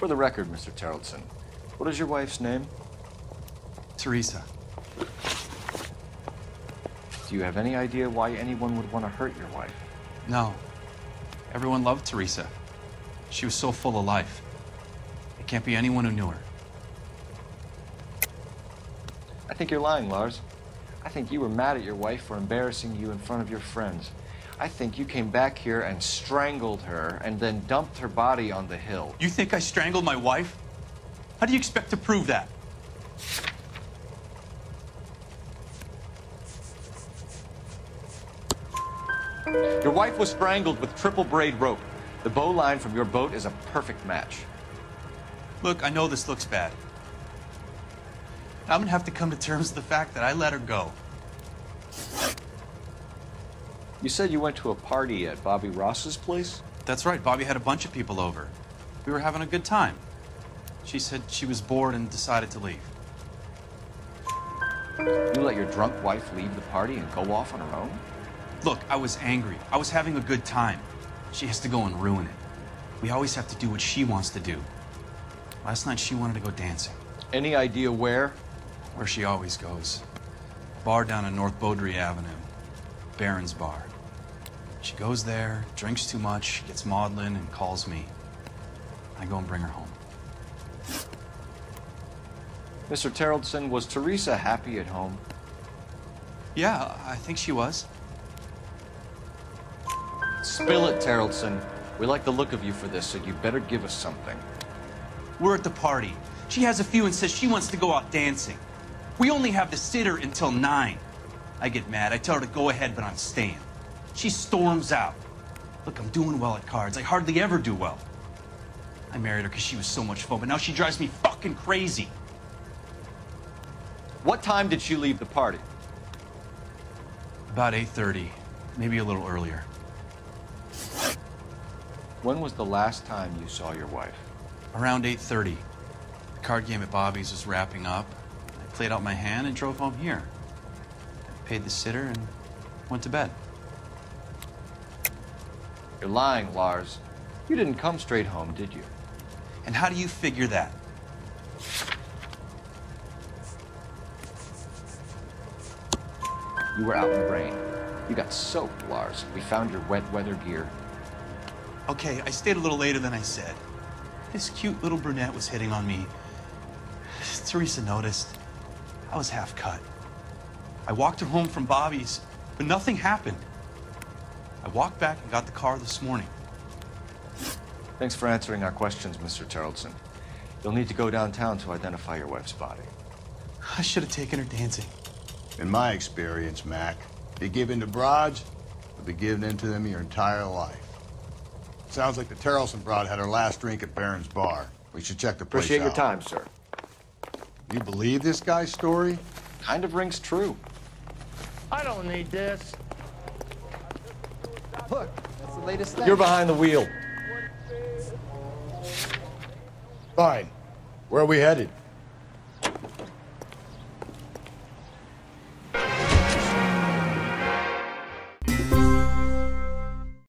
For the record, Mr. Taraldsen, what is your wife's name? Theresa. Do you have any idea why anyone would want to hurt your wife? No. Everyone loved Theresa. She was so full of life. It can't be anyone who knew her. I think you're lying, Lars. I think you were mad at your wife for embarrassing you in front of your friends. I think you came back here and strangled her and then dumped her body on the hill. You think I strangled my wife? How do you expect to prove that? Your wife was strangled with triple braid rope. The bowline from your boat is a perfect match. Look, I know this looks bad. I'm gonna have to come to terms with the fact that I let her go. You said you went to a party at Bobby Ross's place? That's right, Bobby had a bunch of people over. We were having a good time. She said she was bored and decided to leave. You let your drunk wife leave the party and go off on her own? Look, I was angry. I was having a good time. She has to go and ruin it. We always have to do what she wants to do. Last night she wanted to go dancing. Any idea where? Where she always goes. Bar down on North Beaudry Avenue. Baron's Bar. She goes there, drinks too much, gets maudlin, and calls me. I go and bring her home. Mr. Taraldsen, was Theresa happy at home? Yeah, I think she was. Spill it, Taraldsen. We like the look of you for this, so you better give us something. We're at the party. She has a few and says she wants to go out dancing. We only have the sitter until 9. I get mad. I tell her to go ahead, but I'm staying. She storms out. Look, I'm doing well at cards. I hardly ever do well. I married her because she was so much fun, but now she drives me fucking crazy. What time did she leave the party? About 8:30, maybe a little earlier. When was the last time you saw your wife? Around 8:30. The card game at Bobby's was wrapping up. I played out my hand and drove home here. I paid the sitter and went to bed. You're lying, Lars. You didn't come straight home, did you? And how do you figure that? You were out in the rain. You got soaked, Lars. We found your wet weather gear. Okay, I stayed a little later than I said. This cute little brunette was hitting on me. Theresa noticed. I was half cut. I walked her home from Bobby's, but nothing happened. I walked back and got the car this morning. Thanks for answering our questions, Mr. Taraldsen. You'll need to go downtown to identify your wife's body. I should have taken her dancing. In my experience, Mac, you give in to broads, you'll be giving in to them your entire life. Sounds like the Taraldsen broad had her last drink at Baron's Bar. We should check the place out. Appreciate your time, sir. You believe this guy's story? Kind of rings true. I don't need this. Look, that's the latest thing. You're behind the wheel. Fine. Where are we headed?